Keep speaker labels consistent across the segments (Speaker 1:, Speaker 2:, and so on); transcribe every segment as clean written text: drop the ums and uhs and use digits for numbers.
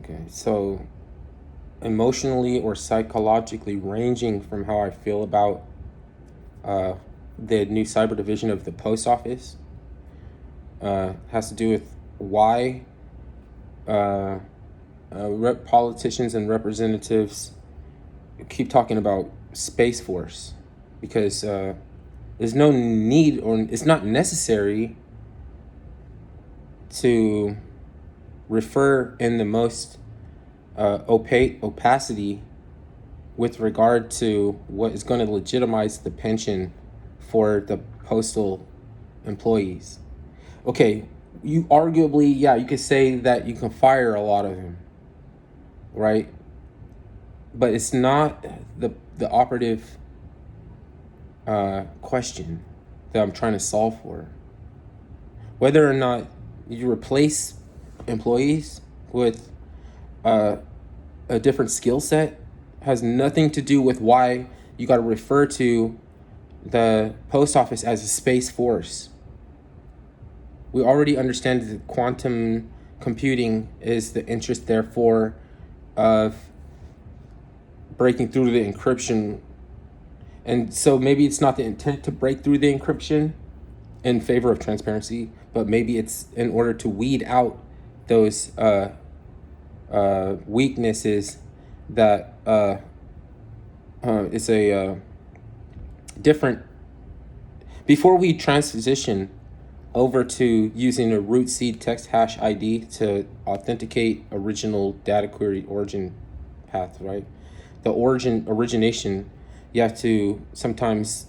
Speaker 1: Okay, so emotionally or psychologically ranging from how I feel about uh, the new cyber division of the post office has to do with why politicians and representatives keep talking about Space Force, because there's no need, or it's not necessary to refer in the most opacity with regard to what is going to legitimize the pension for the postal employees. Okay, you arguably, yeah, you could say that you can fire a lot of them, right? But it's not the operative question that I'm trying to solve for. Whether or not you replace employees with a different skill set has nothing to do with why you got to refer to the post office as a space force. We already understand that quantum computing is the interest, therefore, of breaking through the encryption. And so maybe it's not the intent to break through the encryption in favor of transparency, but maybe it's in order to weed out those weaknesses that is a different. Before we transition over to using a root seed text hash ID to authenticate original data query origin path, right? The origination, you have to sometimes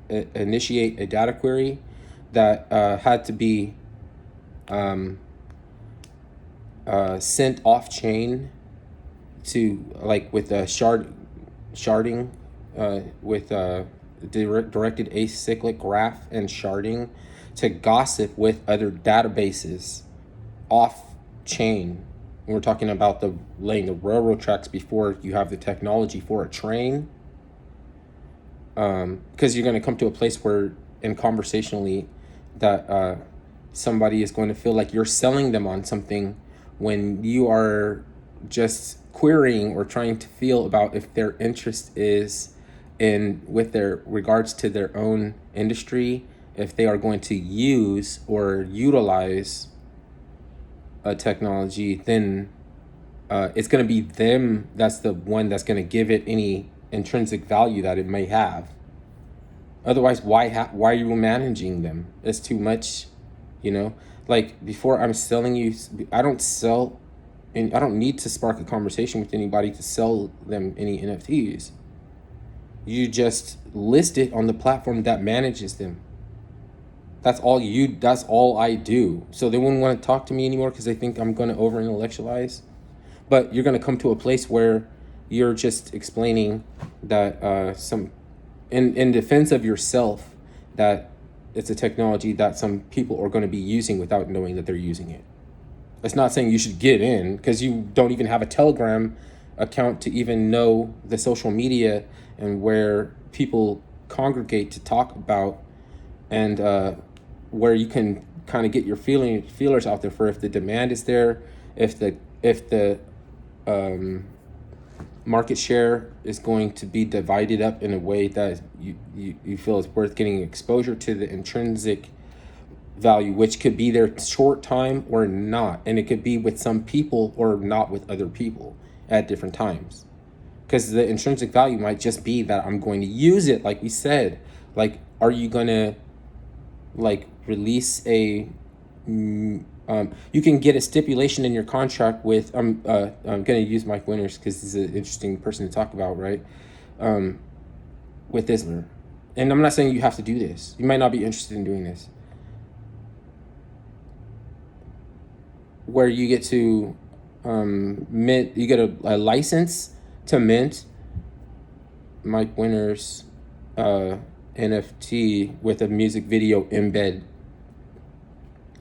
Speaker 1: initiate a data query that had to be sent off chain to, like, with sharding with directed acyclic graph and sharding to gossip with other databases off chain. And we're talking about laying the railroad tracks before you have the technology for a train. Because you're going to come to a place where, and conversationally, that somebody is going to feel like you're selling them on something when you are just querying or trying to feel about if their interest is in, with their regards to their own industry, if they are going to use or utilize a technology, then it's going to be them that's the one that's going to give it any intrinsic value that it may have. Otherwise, why are you managing them? It's too much, you know. Like, before I'm selling you, I don't sell, and I don't need to spark a conversation with anybody to sell them any NFTs. You just list it on the platform that manages them. That's all I do. So they wouldn't want to talk to me anymore because they think I'm going to over intellectualize. But you're going to come to a place where you're just explaining that in defense of yourself, that it's a technology that some people are going to be using without knowing that they're using it. It's not saying you should get in, because you don't even have a Telegram account to even know the social media and where people congregate to talk about, and where you can kind of get your feelers out there for if the demand is there, if the market share is going to be divided up in a way that you feel is worth getting exposure to the intrinsic value, which could be there short time or not, and it could be with some people or not with other people at different times, because the intrinsic value might just be that I'm going to use it, like we said. Like, are you going to, like, release a you can get a stipulation in your contract with, I'm going to use Mike Winters because he's an interesting person to talk about, right? With Isler. And I'm not saying you have to do this. You might not be interested in doing this. Where you get to mint, you get a license to mint Mike Winters NFT with a music video embed,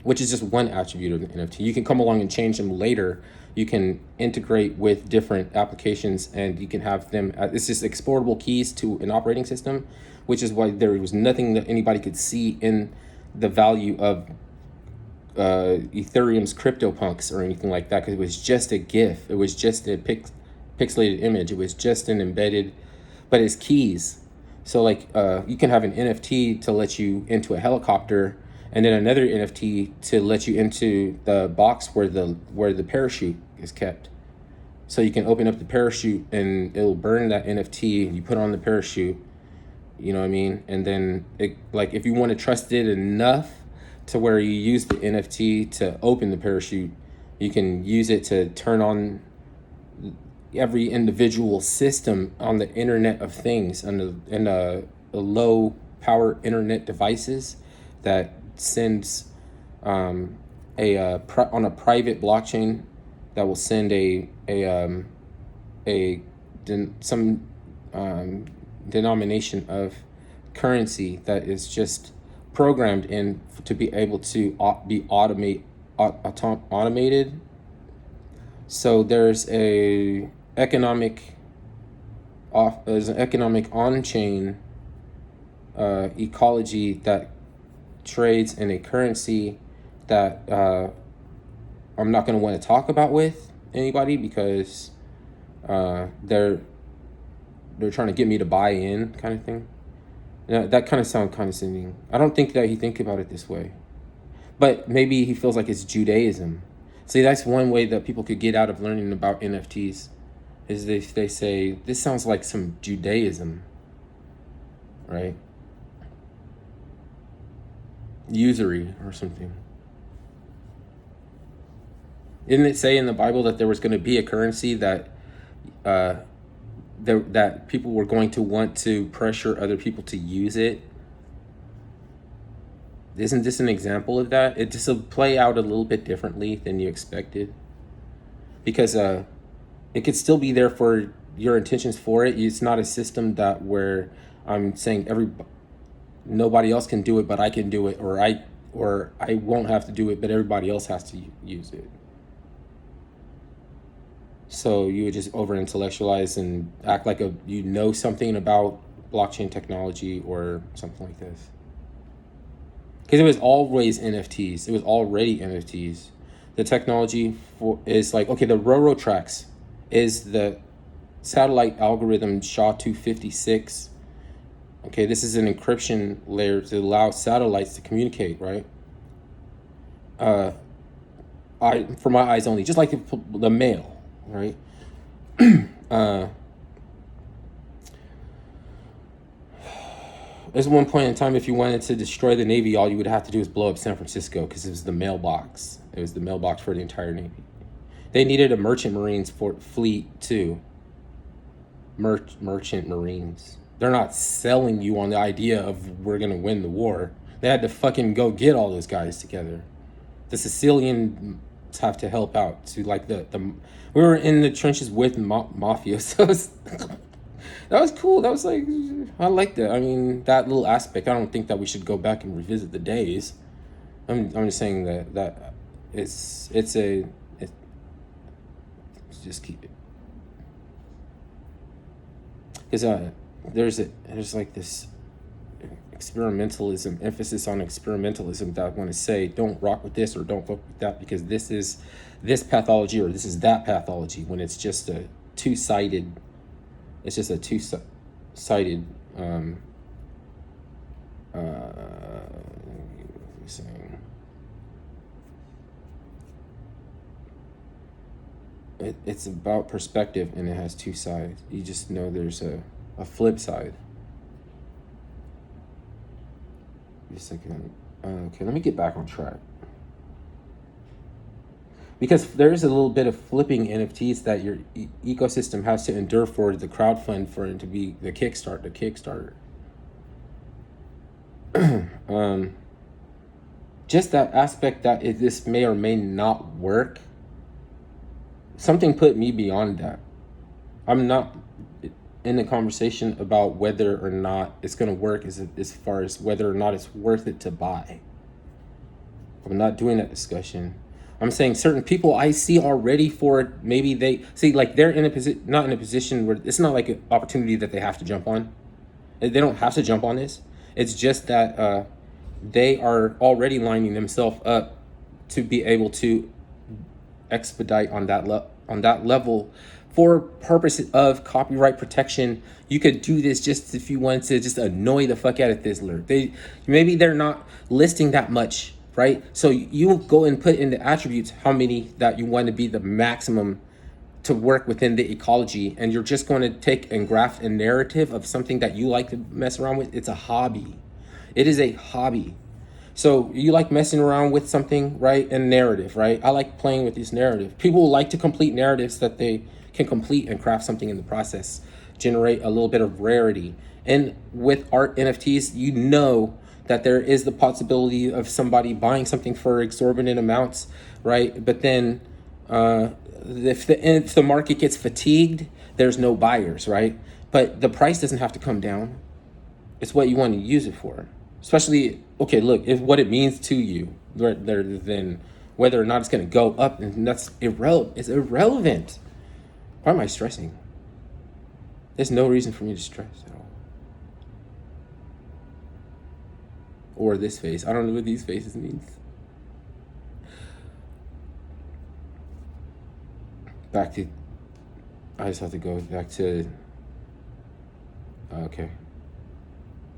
Speaker 1: which is just one attribute of the NFT. You can come along and change them later. You can integrate with different applications, and you can have them, it's just exportable keys to an operating system, which is why there was nothing that anybody could see in the value of Ethereum's CryptoPunks or anything like that, because it was just a GIF. It was just a pixelated image. It was just an embedded, but it's keys. So like you can have an NFT to let you into a helicopter, and then another NFT to let you into the box where the parachute is kept. So you can open up the parachute and it'll burn that NFT. You put on the parachute, you know what I mean? And then like if you want to trust it enough to where you use the NFT to open the parachute, you can use it to turn on every individual system on the Internet of Things and the low power internet devices that sends on a private blockchain that will send some denomination of currency that is just programmed in to be able to be automated. So there's an economic on-chain ecology that trades in a currency that I'm not going to want to talk about with anybody, because they're trying to get me to buy in, kind of thing. That kind of sounds condescending. I don't think that he think about it this way, but maybe he feels like it's Judaism. See, that's one way that people could get out of learning about NFTs, is they say, this sounds like some Judaism, right? Usury or something. Didn't it say in the Bible that there was going to be a currency that that people were going to want to pressure other people to use it? Isn't this an example of that? It just will play out a little bit differently than you expected, because it could still be there for your intentions for it. It's not a system that where I'm saying nobody else can do it, but I can do it, or I won't have to do it, but everybody else has to use it. So you would just over intellectualize and act like you know something about blockchain technology or something like this. Because it was always NFTs. It was already NFTs. The technology is like, okay, the railroad tracks is the satellite algorithm SHA-256. Okay, this is an encryption layer to allow satellites to communicate, right? For my eyes only, just like the mail, right? There's one point in time, if you wanted to destroy the Navy, all you would have to do is blow up San Francisco, because it was the mailbox. It was the mailbox for the entire Navy. They needed a merchant marines fleet too. Merchant marines. They're not selling you on the idea of we're gonna win the war. They had to fucking go get all those guys together. The Sicilians have to help out. To like we were in the trenches with mafia, so that was cool. That was like, I liked it. I mean, that little aspect. I don't think that we should go back and revisit the days. I'm just saying that it's just keep it, because there's like this experimentalism, emphasis on experimentalism, that I want to say, don't rock with this or don't fuck with that, because this is this pathology or this is that pathology, when it's just a two-sided saying. It's about perspective, and it has two sides. You just know there's a flip side. Just a second. Okay, let me get back on track. Because there is a little bit of flipping NFTs that your ecosystem has to endure for the crowdfund, for it to be the Kickstarter. Just that aspect that this may or may not work. Something put me beyond that. I'm not in the conversation about whether or not it's going to work as far as whether or not it's worth it to buy. I'm not doing that discussion. I'm saying certain people I see are ready for it. Maybe they see, like, they're not in a position where it's not like an opportunity that they have to jump on. They don't have to jump on this. It's just that they are already lining themselves up to be able to expedite on that level for purpose of copyright protection. You could do this just if you wanted to just annoy the fuck out of Thizzler. Maybe they're not listing that much, right? So you go and put in the attributes how many that you want to be the maximum to work within the ecology, and you're just going to take and graft a narrative of something that you like to mess around with. It's a hobby. It is a hobby. So you like messing around with something, right? And narrative, right? I like playing with this narrative. People like to complete narratives that they can complete and craft something in the process, generate a little bit of rarity. And with art NFTs, you know that there is the possibility of somebody buying something for exorbitant amounts, right? But then if the market gets fatigued, there's no buyers, right? But the price doesn't have to come down. It's what you want to use it for. Especially, okay, look, if what it means to you, rather than whether or not it's going to go up, and that's irrelevant. It's irrelevant. Why am I stressing? There's no reason for me to stress at all. Or this face. I don't know what these faces means. I just have to go back to, okay.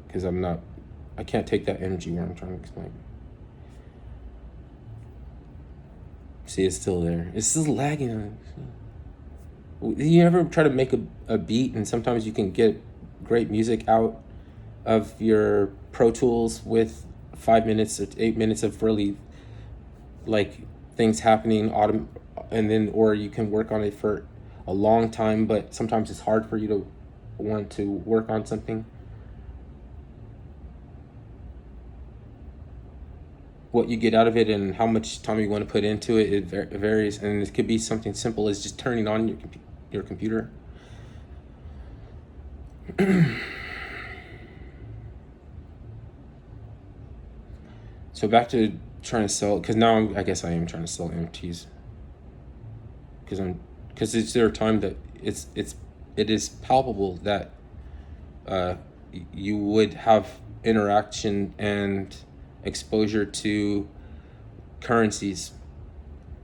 Speaker 1: Because I can't take that energy where I'm trying to explain. See, it's still there. It's still lagging. You ever try to make a beat, and sometimes you can get great music out of your Pro Tools with 5 minutes or 8 minutes of really like things happening, and then, or you can work on it for a long time, but sometimes it's hard for you to want to work on something. What you get out of it and how much time you want to put into it, it varies, and it could be something simple as just turning on your computer. So back to trying to sell, because now I guess I am trying to sell NFTs, because it's there a time that it is palpable that you would have interaction and exposure to currencies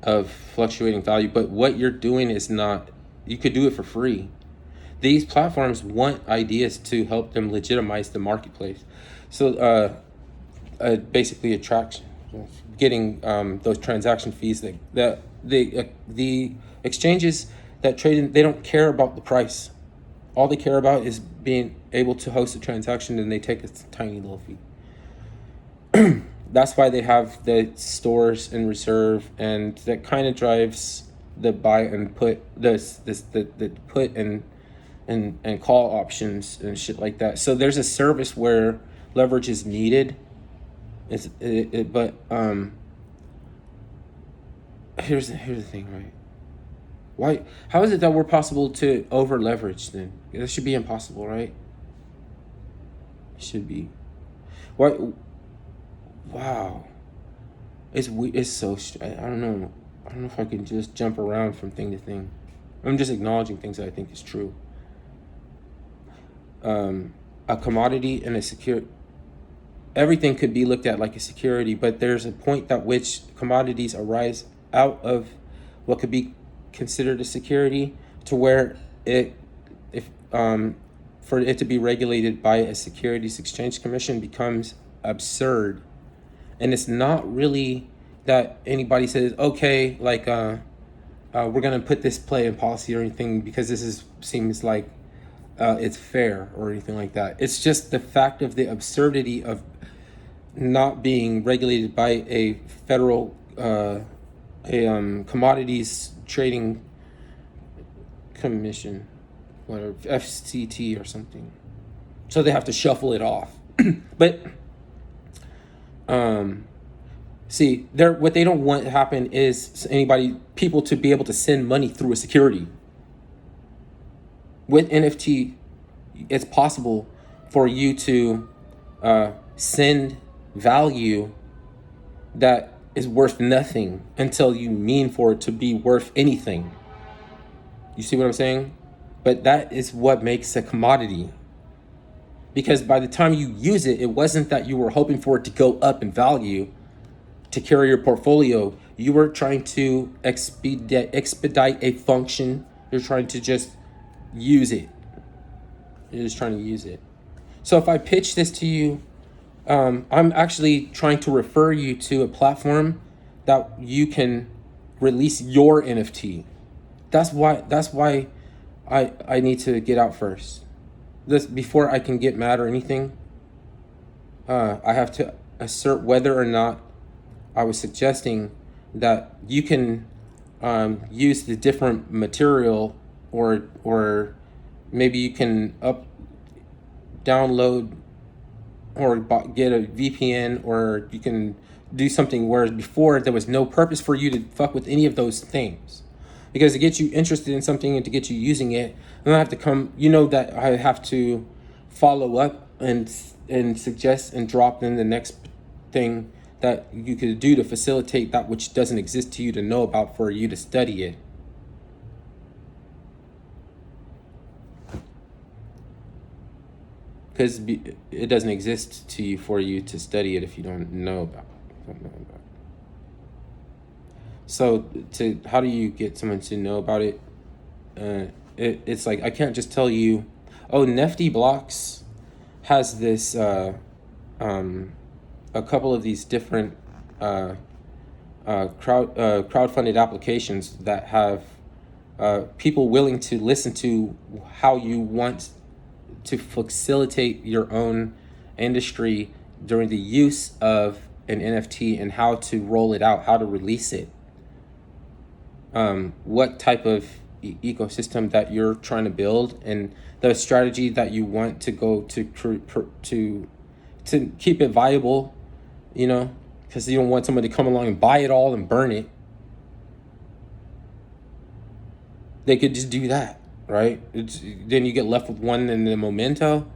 Speaker 1: of fluctuating value, but what you're doing is not, you could do it for free. These platforms want ideas to help them legitimize the marketplace. So basically attraction, getting those transaction fees that the exchanges that trade in, they don't care about the price. All they care about is being able to host a transaction, and they take a tiny little fee. That's why they have the stores in reserve, and that kind of drives the buy and put the put and call options and shit like that. So there's a service where leverage is needed. But here's the thing, right? Why? How is it that we're possible to over leverage then? That should be impossible, right? It should be. Why? Wow. It's so. I don't know. I don't know if I can just jump around from thing to thing. I'm just acknowledging things that I think is true. A commodity and a security. Everything could be looked at like a security, but there's a point at which commodities arise out of what could be considered a security, to where for it to be regulated by a Securities Exchange Commission becomes absurd. And it's not really that anybody says, okay, like we're gonna put this play in policy or anything because seems like it's fair or anything like that. It's just the fact of the absurdity of not being regulated by a federal commodities trading commission, whatever, FCT or something. So they have to shuffle it off. But see, what they don't want to happen is people to be able to send money through a security. With NFT, it's possible for you to send value that is worth nothing until you mean for it to be worth anything. You see what I'm saying? But that is what makes a commodity. Because by the time you use it, it wasn't that you were hoping for it to go up in value. to carry your portfolio. You were trying to expedite a function. You're trying to just use it. You're just trying to use it. So if I pitch this to you, I'm actually trying to refer you to a platform that you can release your NFT. That's why I need to get out first. This before I can get mad or anything. I have to assert whether or not I was suggesting that you can use the different material, or maybe you can download or get a VPN, or you can do something, whereas before there was no purpose for you to fuck with any of those things, because to get you interested in something and to get you using it, and I have to come, that I have to follow up and suggest and drop in the next thing that you could do to facilitate that which doesn't exist to you to know about, for you to study it. Because it doesn't exist to you for you to study it if you don't know about it. So how do you get someone to know about it? It's like, I can't just tell you, oh, Nifty Blocks has this a couple of these different crowdfunded applications that have people willing to listen to how you want to facilitate your own industry during the use of an NFT, and how to roll it out, how to release it, what type of ecosystem that you're trying to build, and the strategy that you want to go to keep it viable, because you don't want somebody to come along and buy it all and burn it. They could just do that, right? Then you get left with one in the memento.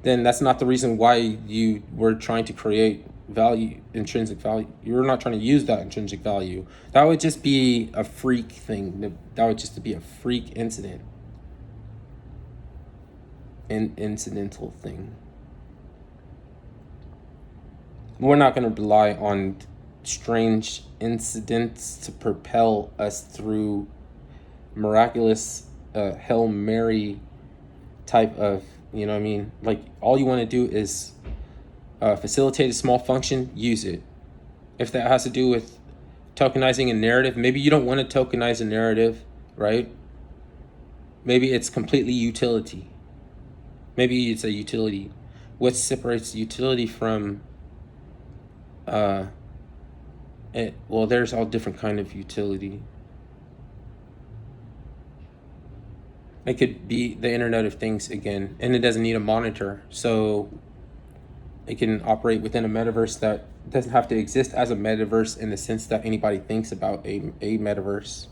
Speaker 1: Then that's not the reason why you were trying to create value, intrinsic value. You're not trying to use that intrinsic value. That would just be a freak thing. That would just be a freak incident. An incidental thing. We're not going to rely on strange incidents to propel us through miraculous Hail Mary type of, like, all you want to do is facilitate a small function, use it. If that has to do with tokenizing a narrative, maybe you don't want to tokenize a narrative, right? Maybe it's completely utility. Maybe it's a utility. What separates utility from there's all different kind of utility. It could be the Internet of Things again, and it doesn't need a monitor, so it can operate within a metaverse that doesn't have to exist as a metaverse in the sense that anybody thinks about a metaverse.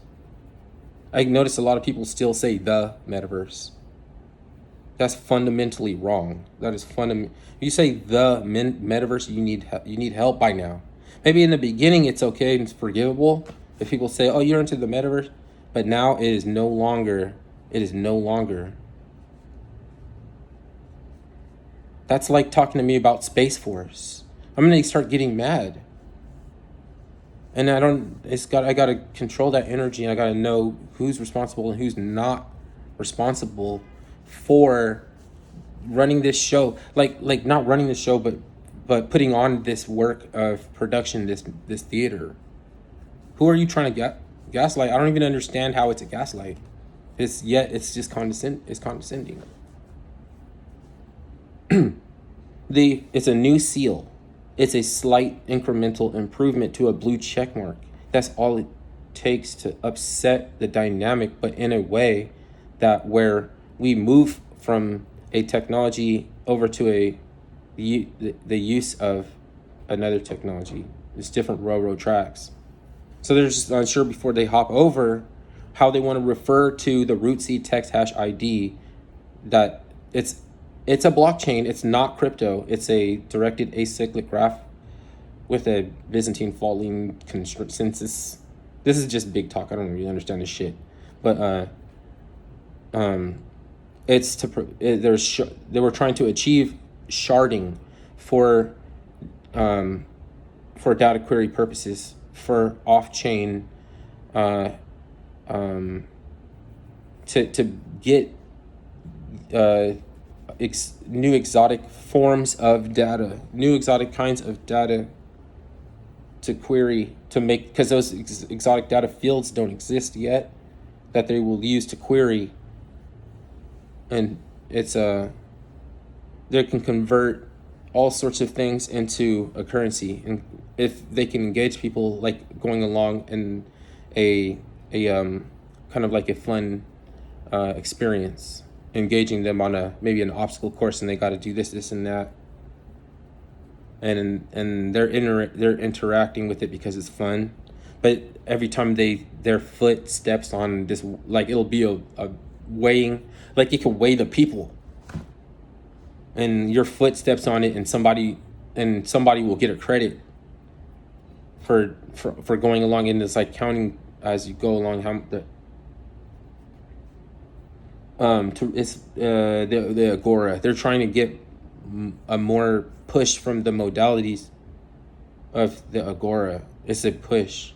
Speaker 1: I notice a lot of people still say the metaverse. That's fundamentally wrong. That is fundamental. You say the metaverse, you need help by now. Maybe in the beginning it's okay and it's forgivable if people say, "Oh, you're into the metaverse," but now it is no longer. It is no longer. That's like talking to me about Space Force. I'm gonna start getting mad. And I gotta control that energy, and I gotta know who's responsible and who's not responsible for running this show. Like not running the show, but putting on this work of production, this theater. Who are you trying to gaslight? I don't even understand how it's a gaslight. It's just condescending. It's a new seal. It's a slight incremental improvement to a blue check mark. That's all it takes to upset the dynamic, but in a way that where we move from a technology over to the use of another technology. It's different railroad tracks. So they're just unsure before they hop over how they want to refer to the root seed text hash ID, that it's a blockchain. It's not crypto. It's a directed acyclic graph with a Byzantine falling consensus. This is just big talk. I don't really understand this shit. But they were trying to achieve sharding for for data query purposes, for off-chain, uh, um, to get new exotic forms of data, new exotic kinds of data to query, to make, because those exotic data fields don't exist yet, that they will use to query. And it's they can convert all sorts of things into a currency, and if they can engage people, like going along in a kind of like a fun experience, engaging them on maybe an obstacle course, and they got to do this and that, and they're interacting with it because it's fun. But every time their foot steps on this, like, it'll be a weighing, like it could weigh the people, and your foot steps on it, and somebody will get a credit for going along, and it's like counting as you go along how the agora. They're trying to get a more push from the modalities of the agora. It's a push.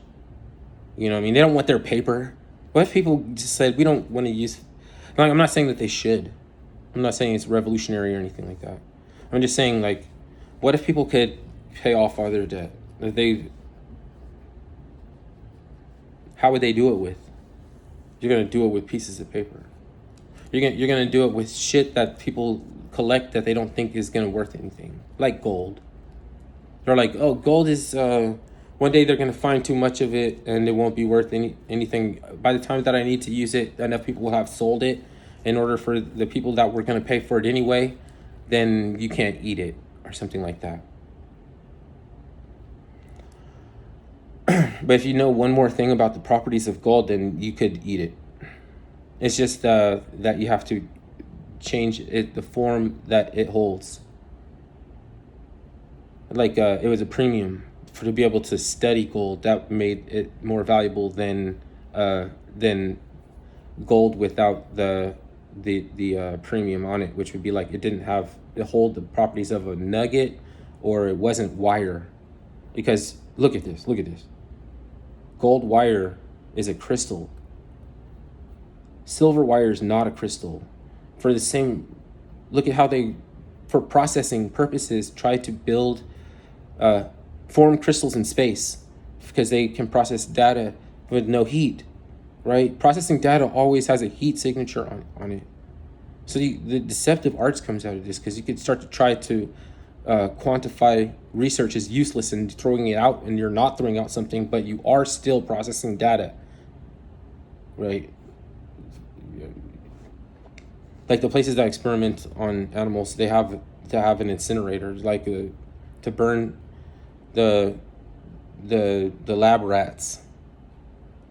Speaker 1: You know what I mean? They don't want their paper. What if people just said, we don't want to use... Like, I'm not saying that they should. I'm not saying it's revolutionary or anything like that. I'm just saying, like, what if people could pay off all their debt? How would they do it with? You're going to do it with pieces of paper. You're going to do it with shit that people collect that they don't think is going to worth anything. Like gold. They're like, oh, gold is... one day they're going to find too much of it and it won't be worth anything. By the time that I need to use it, enough people will have sold it in order for the people that were going to pay for it anyway, then you can't eat it or something like that. But if you know one more thing about the properties of gold, then you could eat it. It's just that you have to change it, the form that it holds. Like it was a premium to be able to study gold. That made it more valuable than gold without the premium on it, which would be like it hold the properties of a nugget, or it wasn't wire. Because look at this. Gold wire is a crystal. Silver wire is not a crystal. For the same, look at how they, for processing purposes, try to build form crystals in space, because they can process data with no heat, right? Processing data always has a heat signature on it. So the deceptive arts comes out of this, because you could start to try to quantify research is useless and throwing it out, and you're not throwing out something, but you are still processing data, right? Like the places that experiment on animals, they have to have an incinerator, like to burn the lab rats.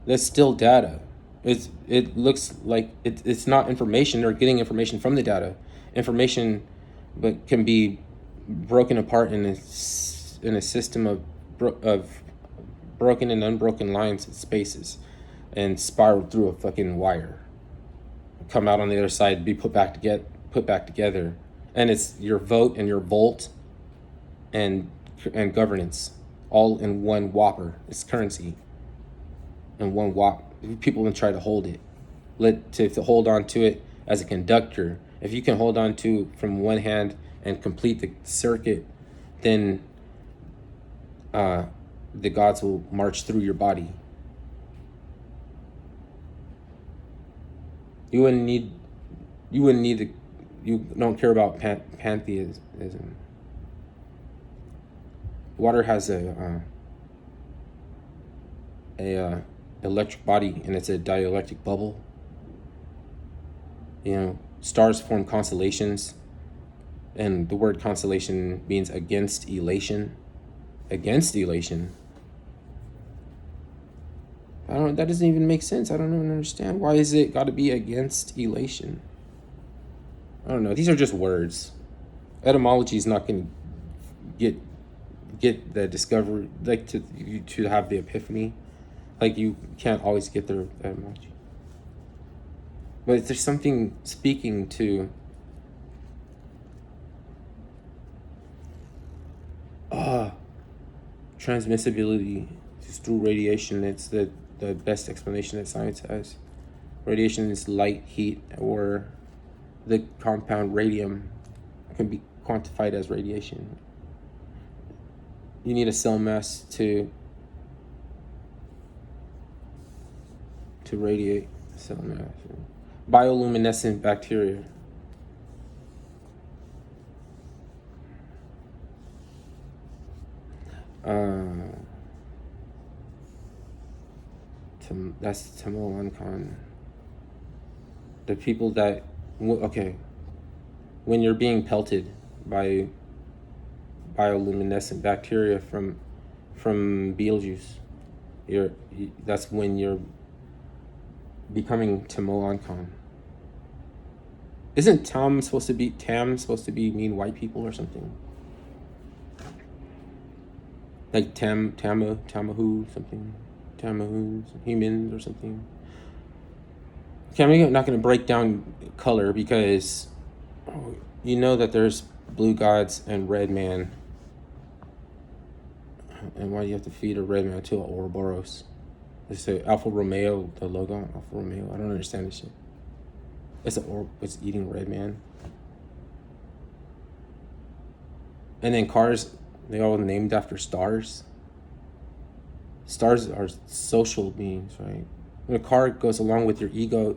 Speaker 1: That's still data. It looks like it's not information. They're getting information from the data, but can be broken apart in a system of broken and unbroken lines and spaces, and spiraled through a fucking wire, come out on the other side, be put back together, and it's your vote and your volt and governance all in one whopper. It's currency in one whop. People will try to hold it, to hold on to it as a conductor. If you can hold on to from one hand and complete the circuit, then the gods will march through your body. You don't care about pantheism. Water has a electric body, and it's a dielectric bubble. You know, stars form constellations, and the word constellation means against elation. Against elation. That doesn't even make sense. I don't even understand. Why is it got to be against elation? I don't know. These are just words. Etymology is not going to get the discovery, like to have the epiphany. Like, you can't always get the etymology. But there's something speaking to transmissibility is through radiation. It's the best explanation that science has. Radiation is light, heat, or the compound radium can be quantified as radiation. You need a cell mass to radiate cell mass. Bioluminescent bacteria. That's Tamolankan. The people that, okay, when you're being pelted by bioluminescent bacteria from Beetlejuice, that's when you're becoming Tamolankan. Isn't Tam supposed to be mean white people or something? Like Tamahu, something. Tamahus, humans or something. Okay, I'm not going to break down color because you know that there's blue gods and red man. And why do you have to feed a red man to an Ouroboros? It's a Alfa Romeo, the logo, Alfa Romeo. I don't understand this shit. It's eating red man. And then cars, they all named after stars. Stars are social beings, right? When a car goes along with your ego,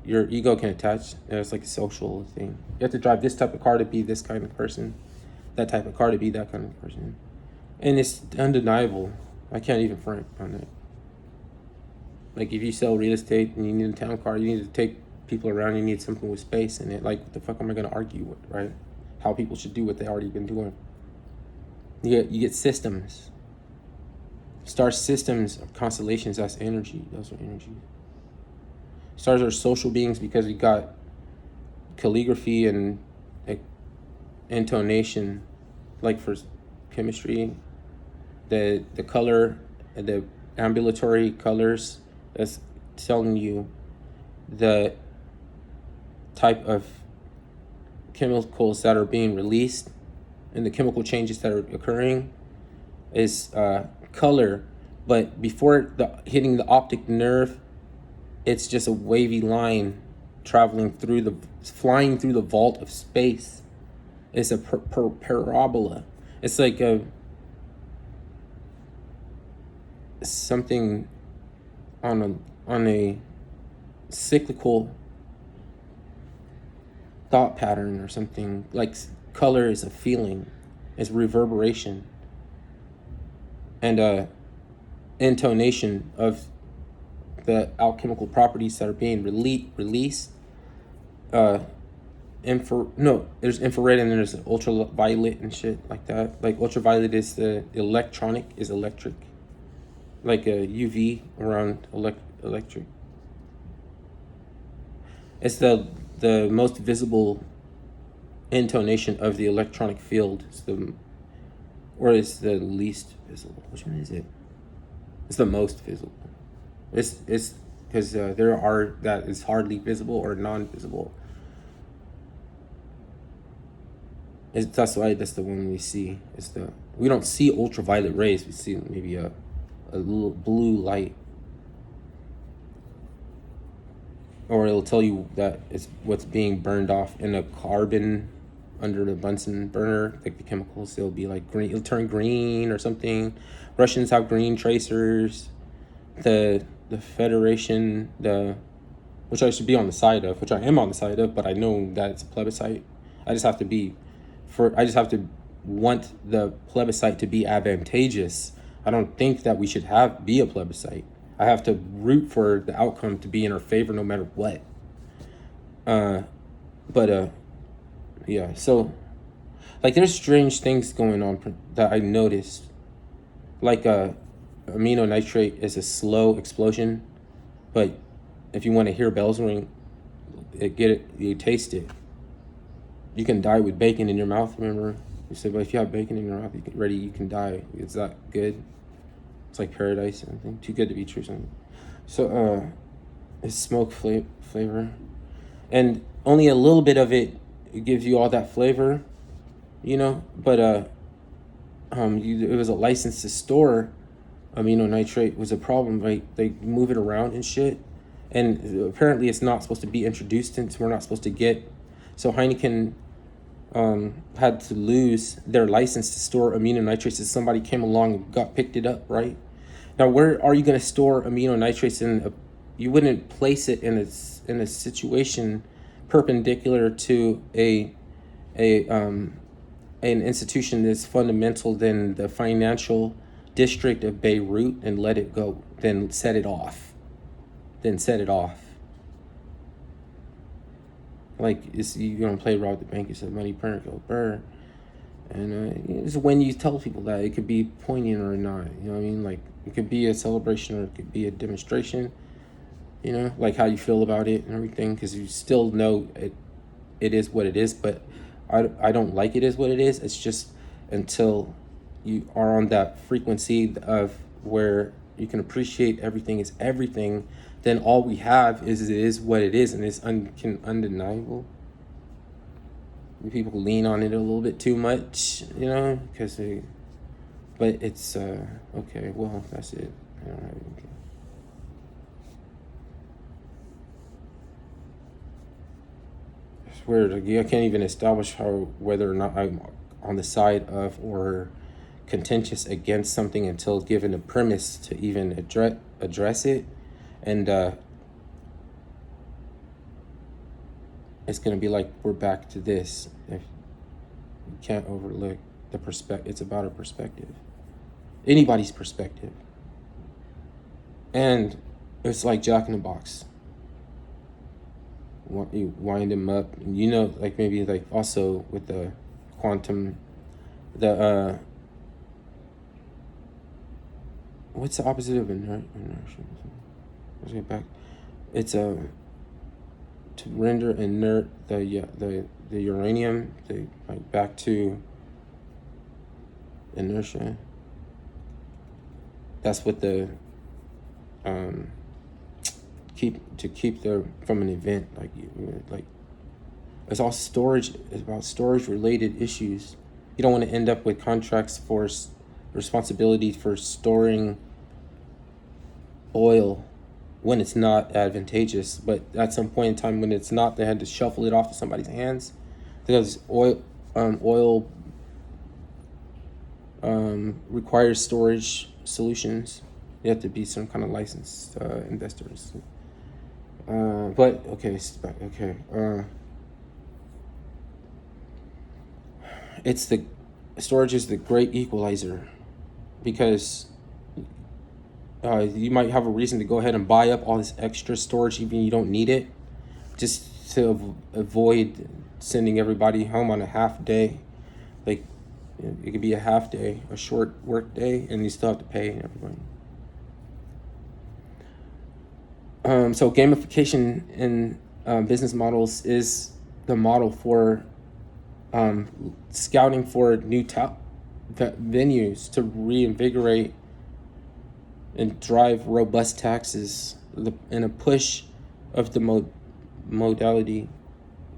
Speaker 1: your ego can attach. It's like a social thing. You have to drive this type of car to be this kind of person, that type of car to be that kind of person, and it's undeniable. I can't even front on that. Like if you sell real estate and you need a town car, you need to take people around. You need something with space in it. Like what the fuck am I gonna argue with, right? How people should do what they already been doing. You get systems. Star systems, constellations, that's energy. Those are energy. Stars are social beings because we got calligraphy and like intonation, like for chemistry, the color, the ambulatory colors, that's telling you the type of chemicals that are being released and the chemical changes that are occurring is color, but before hitting the optic nerve, it's just a wavy line flying through the vault of space. It's a parabola. It's like something on a cyclical thought pattern or something. Like color is a feeling, it's reverberation, and intonation of the alchemical properties that are being released. There's infrared and then there's ultraviolet and shit like that. Like ultraviolet is electric, like a UV around electric. It's the most visible intonation of the electronic field. It's the least visible. Which one is it? It's the most visible. It's because there are that is hardly visible or non-visible. That's the one we see. We don't see ultraviolet rays. We see maybe a little blue light, or it'll tell you that it's what's being burned off in a carbon under the Bunsen burner. Like the chemicals, they'll be like green. It'll turn green or something. Russians have green tracers. The Federation, which I should be on the side of, which I am on the side of, but I know that it's a plebiscite. I just have to want the plebiscite to be advantageous. I don't think that we should be a plebiscite. I have to root for the outcome to be in our favor no matter what. Yeah, so like there's strange things going on that I noticed. Like amino nitrate is a slow explosion, but if you want to hear bells ring, you taste it. You can die with bacon in your mouth, remember? You said, but if you have bacon in your mouth, you can die. It's that good. It's like paradise, I think. Too good to be true, something. So, it's smoke flavor. And only a little bit of it gives you all that flavor, but it was a license to store amino nitrate was a problem, right? They move it around and shit. And apparently it's not supposed to be introduced into, we're not supposed to get. So Heineken had to lose their license to store amino nitrates as somebody came along and picked it up, right? Now, where are you going to store amino nitrates you wouldn't place it in a situation perpendicular to an institution that's fundamental than the financial district of Beirut and let it go, then set it off. Like, you're going to play rob the bank, you said money, parent, go burr. And it's when you tell people that, it could be poignant or not, you know what I mean? Like, it could be a celebration or it could be a demonstration, you know, like how you feel about it and everything, because you still know it is what it is, but I don't like it is what it is. It's just until you are on that frequency of where you can appreciate everything is everything, then all we have is it is what it is, and it's undeniable. People lean on it a little bit too much, you know, but it's okay. Well, that's it. I don't have anything. It's weird. I can't even establish whether or not I'm on the side of or contentious against something until given a premise to even address it, and it's gonna be like we're back to this. If you can't overlook the perspective, it's about a perspective, anybody's perspective, and it's like Jack in the Box. You wind them up, and you know, like maybe like also with the quantum, what's the opposite of inertia? Let's get back. It's to render inert the uranium, like back to inertia. That's what the keep the from an event, like it's all storage. It's about storage related issues. You don't want to end up with contracts for responsibility for storing oil when it's not advantageous, but at some point in time when it's not, they had to shuffle it off to somebody's hands because oil requires storage solutions. You have to be some kind of licensed investors. But okay, it's the storage is the great equalizer, because you might have a reason to go ahead and buy up all this extra storage even you don't need it, just to avoid sending everybody home on a half day. Like, it could be a half day, a short work day, and you still have to pay everybody. So gamification in business models is the model for scouting for new venues to reinvigorate and drive robust taxes in a push of the modality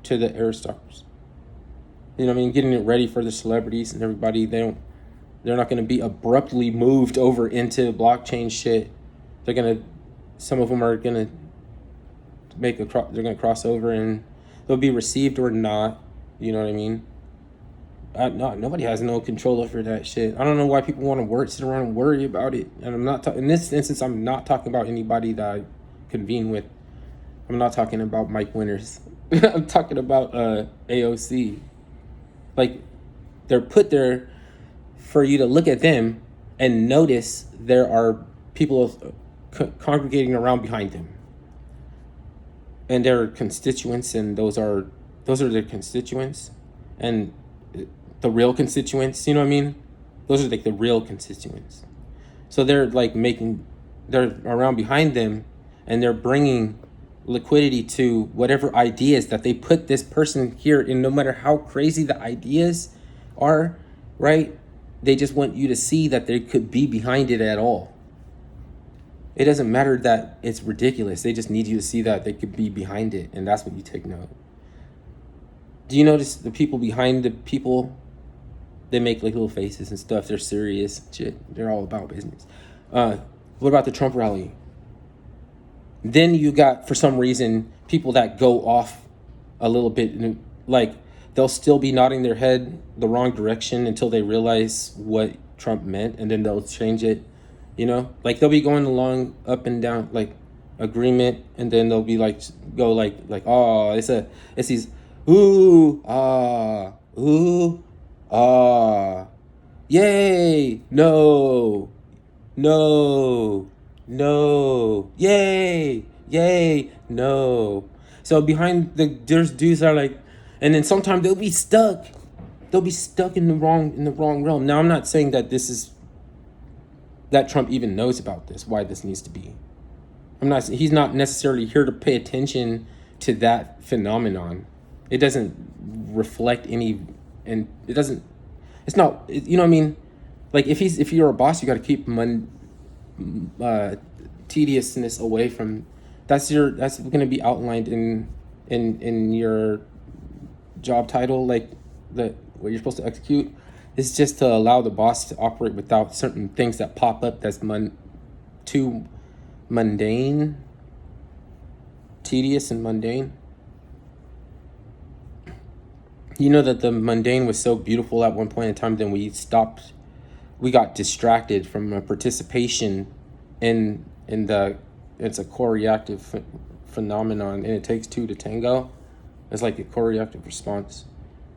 Speaker 1: to the aristocrats. You know what I mean? Getting it ready for the celebrities and everybody. They're not going to be abruptly moved over into blockchain shit. Some of them are going to they're going to cross over and they'll be received or not. You know what I mean? Nobody has no control over that shit. I don't know why people want to sit around and worry about it. And I'm not in this instance. I'm not talking about anybody that I convene with. I'm not talking about Mike Winters. I'm talking about AOC. Like, they're put there for you to look at them and notice there are people congregating around behind them, and their constituents, and those are their constituents, and the real constituents, you know what I mean? Those are like the real constituents. So they're around behind them, and they're bringing liquidity to whatever ideas that they put this person here in, no matter how crazy the ideas are, right? They just want you to see that they could be behind it at all. It doesn't matter that it's ridiculous. They just need you to see that they could be behind it, and that's what you take note. Do you notice the people behind the people? They make like little faces and stuff. They're serious shit. They're all about business. What about the Trump rally? Then you got, for some reason, people that go off a little bit, like they'll still be nodding their head the wrong direction until they realize what Trump meant, and then they'll change it. Like they'll be going along up and down like agreement, and then they'll be like go like oh, it's these ooh ah yay no no no yay no. So there's dudes that are like, and then sometimes they'll be stuck in the wrong realm. Now I'm not saying that Trump even knows about this, why this needs to be. He's not necessarily here to pay attention to that phenomenon. It doesn't reflect any, and it's not, you know what I mean? Like if you're a boss, you got to keep tediousness away from, that's going to be outlined in your job title, like what you're supposed to execute. Is just to allow the boss to operate without certain things that pop up that's too mundane, tedious and mundane. You know that the mundane was so beautiful at one point in time, then we got distracted from a participation in it's a core-reactive phenomenon, and it takes two to tango. It's like a core-reactive response.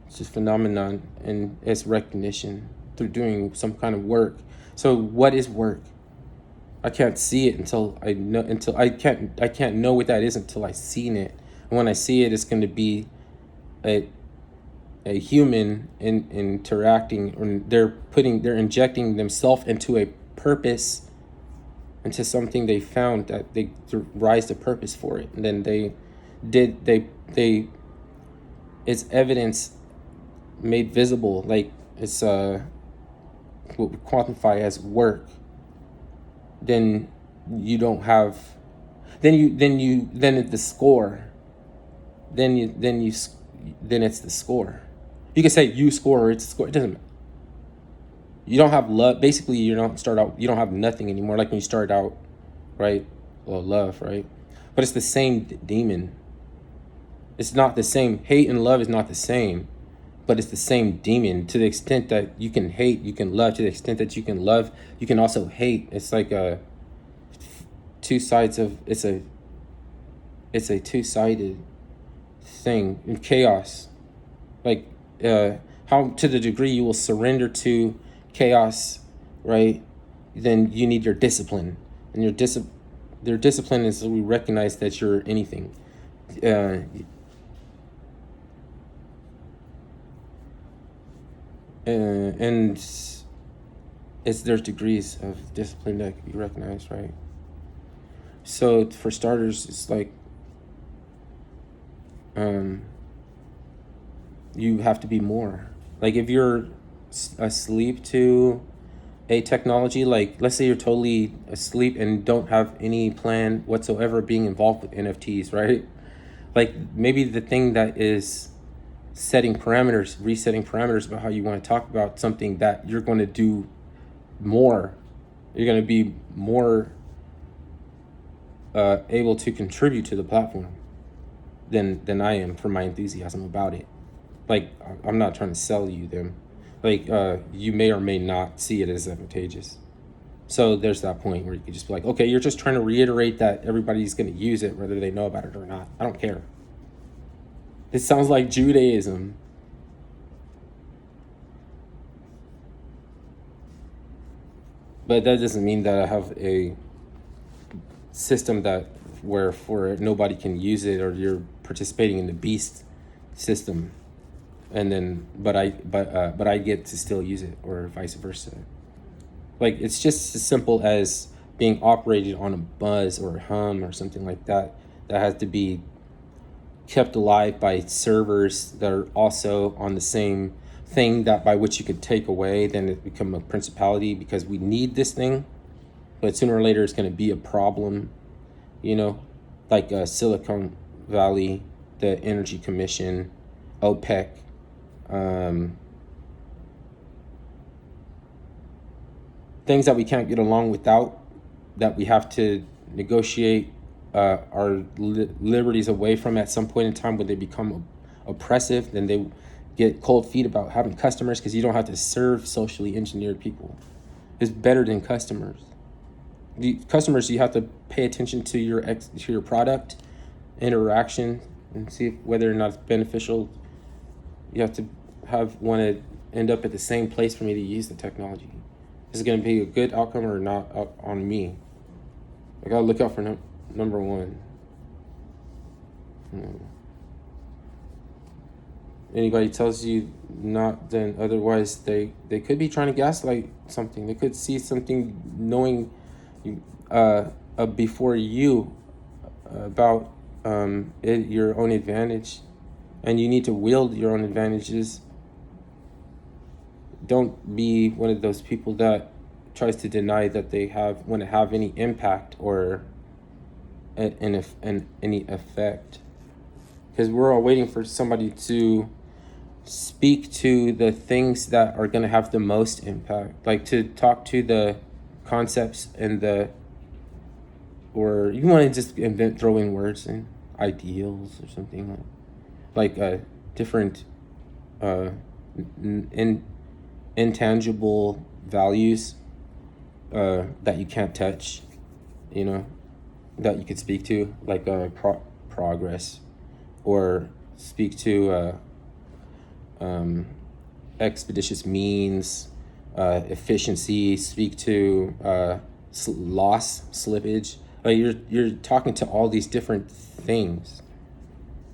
Speaker 1: It's just phenomenon, and it's recognition through doing some kind of work. So what is work? I can't see it until I can't know what that is until I seen it. And when I see it, it's going to be a human interacting, or they're injecting themselves into a purpose, into something they found that they devised a purpose for it, and then it's evidence made visible, like it's what we quantify as work. Then you don't have, then it's the score. Then it's the score. You can say you score or it's a score. It doesn't. You don't have love. Basically, you don't have nothing anymore. Like when you start out, right? Well, love, right? But it's the same demon. It's not the same. Hate and love is not the same, but it's the same demon. To the extent that you can hate, you can love. To the extent that you can love, you can also hate. It's like two sides of, it's a two-sided thing in chaos. Like how, to the degree you will surrender to chaos, right? Then you need your discipline, and your discipline is we recognize that you're anything. And there's degrees of discipline that you recognize, right? So for starters, it's like you have to be more. Like if you're asleep to a technology, like let's say you're totally asleep and don't have any plan whatsoever being involved with NFTs, right? Like maybe the thing that is resetting parameters about how you want to talk about something, that you're going to do more. You're going to be more able to contribute to the platform than I am for my enthusiasm about it. Like I'm not trying to sell you them. Like you may or may not see it as advantageous. So there's that point where you could just be like, okay, you're just trying to reiterate that everybody's going to use it whether they know about it or not. I don't care. It sounds like Judaism. But that doesn't mean that I have a system where nobody can use it, or you're participating in the beast system, and then but I get to still use it, or vice versa. Like it's just as simple as being operated on a buzz or a hum or something like that has to be kept alive by servers that are also on the same thing, that by which you could take away, then it become a principality, because we need this thing, but sooner or later it's going to be a problem, like Silicon Valley, the Energy Commission, OPEC, things that we can't get along without, that we have to negotiate our liberties away from at some point in time when they become oppressive. Then they get cold feet about having customers, because you don't have to serve socially engineered people. It's better than customers. The customers, you have to pay attention to your product interaction and see whether or not it's beneficial. You have to want to end up at the same place for me to use the technology. Is it going to be a good outcome or not on me? I gotta look out for number one. Anybody tells you not, then otherwise they could be trying to gaslight something. They could see something knowing before you about your own advantage, and you need to wield your own advantages. Don't be one of those people that tries to deny that they want to have any impact or any effect, because we're all waiting for somebody to speak to the things that are going to have the most impact, like to talk to the concepts and or you want to just throw in words and ideals or something like different intangible values that you can't touch, that you could speak to, like progress, or speak to expeditious means, efficiency, speak to slippage. You're talking to all these different things,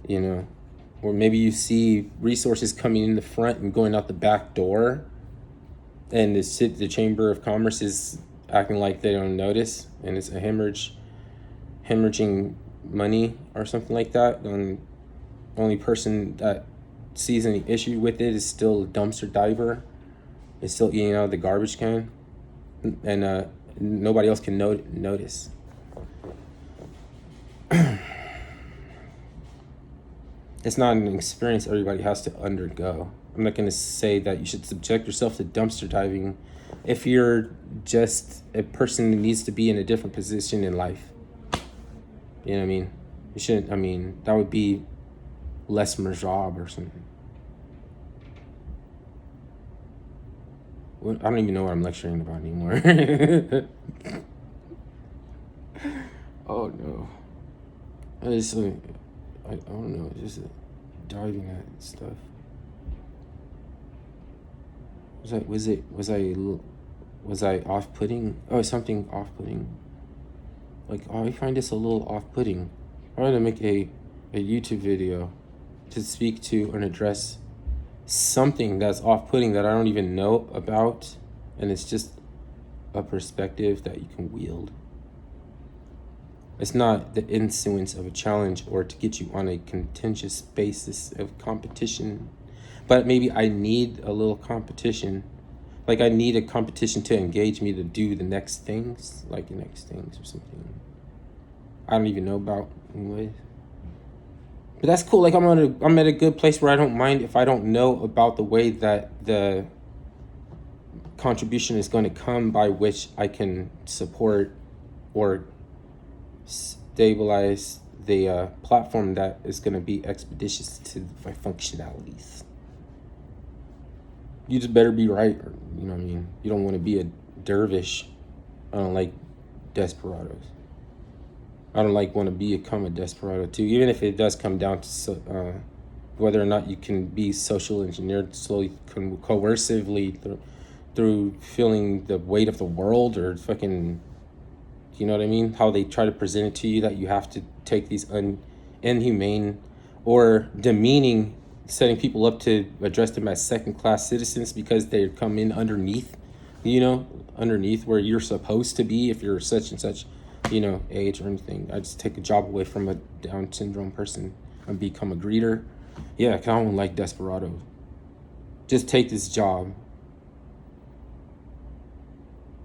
Speaker 1: or maybe you see resources coming in the front and going out the back door, and the Chamber of Commerce is acting like they don't notice, and it's a hemorrhaging money or something like that. And the only person that sees any issue with it is still a dumpster diver. It's still eating out of the garbage can, and nobody else can notice. It's not an experience everybody has to undergo. I'm not going to say that you should subject yourself to dumpster diving if you're just a person who needs to be in a different position in life. You know what I mean? You shouldn't, that would be less job or something. I don't even know what I'm lecturing about anymore. Oh no. I don't know, just diving at stuff. Was I off-putting? Oh, something off-putting. I find this a little off-putting. I want to make a YouTube video to speak to and address something that's off-putting that I don't even know about, and it's just a perspective that you can wield. It's not the influence of a challenge or to get you on a contentious basis of competition, but maybe I need a little competition. I need a competition to engage me to do the next things, or something I don't even know about anyways. But that's cool. I'm at a good place where I don't mind if I don't know about the way that the contribution is going to come by which I can support or stabilize the platform that is going to be expeditious to my functionalities. You just better be right, or, you know what I mean? You don't want to be a dervish. I don't like desperados. I don't want to become a desperado too, even if it does come down to whether or not you can be social engineered slowly, coercively through feeling the weight of the world, or fucking, you know what I mean? How they try to present it to you that you have to take these inhumane or demeaning, setting people up to address them as second-class citizens because they come in underneath where you're supposed to be if you're such and such, age or anything. I just take a job away from a Down syndrome person and become a greeter. Yeah, 'cause I don't like desperados. Just take this job.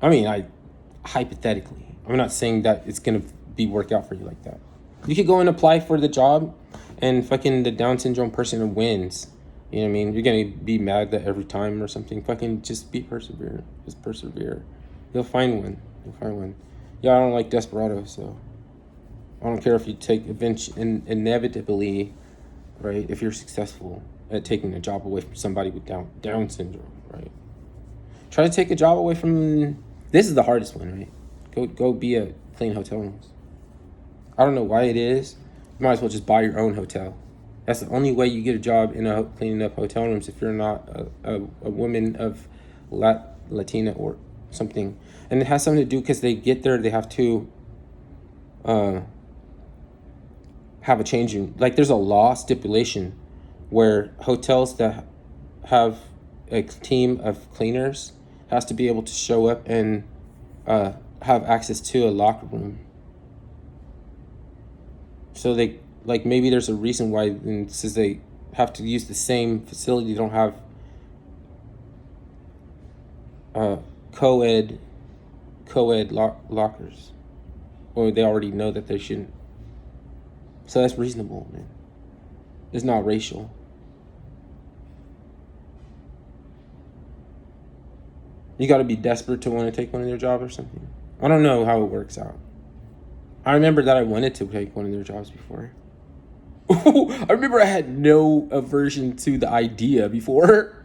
Speaker 1: Hypothetically, I'm not saying that it's gonna work out for you like that. You could go and apply for the job, and fucking the Down syndrome person wins. You know what I mean? You're gonna be mad that every time or something. Fucking just persevere. Just persevere. You'll find one. You'll find one. Yeah, I don't like desperados, so I don't care if you take inevitably, right? If you're successful at taking a job away from somebody with Down syndrome, right? Try to take a job away from. This is the hardest one, right? Go be a clean hotel rooms. I don't know why it is. You might as well just buy your own hotel. That's the only way you get a job in cleaning up hotel rooms if you're not a woman of Latina or something. And it has something to do because they get there, they have to have a change in, like, there's a law stipulation where hotels that have a team of cleaners has to be able to show up and have access to a locker room. So they, like, maybe there's a reason why, since they have to use the same facility, they don't have co-ed lockers, or they already know that they shouldn't. So that's reasonable, man. It's not racial. You got to be desperate to want to take one of their jobs or something. I don't know how it works out. I remember that I wanted to take one of their jobs before. I remember I had no aversion to the idea before.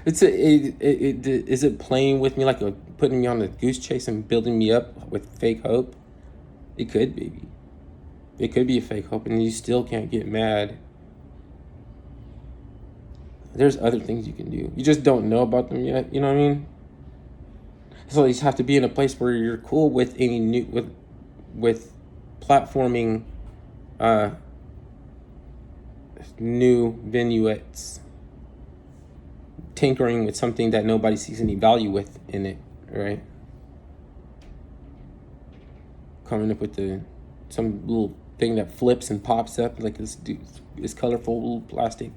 Speaker 1: Is it playing with me, like putting me on a goose chase and building me up with fake hope? It could be. It could be a fake hope, and you still can't get mad. There's other things you can do. You just don't know about them yet. You know what I mean? So you just have to be in a place where you're cool with any new with platforming new vignettes, tinkering with something that nobody sees any value with in it, right? Coming up with some little thing that flips and pops up like this colorful little plastic,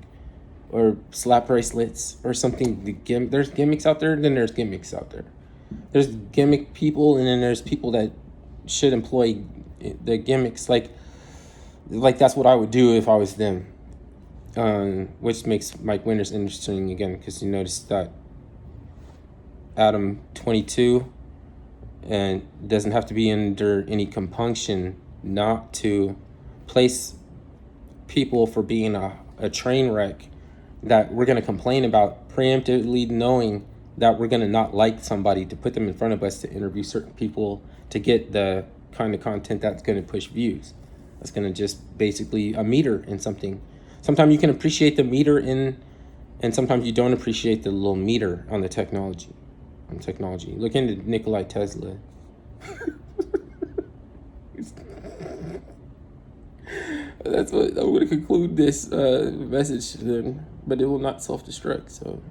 Speaker 1: or slap bracelets or something. There's gimmicks out there, then there's gimmicks out there. There's gimmick people, and then there's people that should employ the gimmicks. Like that's what I would do if I was them. Which makes Mike Winters interesting again, because you notice that Adam 22 and doesn't have to be under any compunction not to place people for being a train wreck that we're going to complain about, preemptively knowing that we're going to not like somebody, to put them in front of us to interview certain people to get the kind of content that's going to push views. That's going to just basically a meter in something. Sometimes you can appreciate the meter and sometimes you don't appreciate the little meter on the technology. Look into Nikola Tesla. That's what I'm going to conclude this message then, but it will not self-destruct, so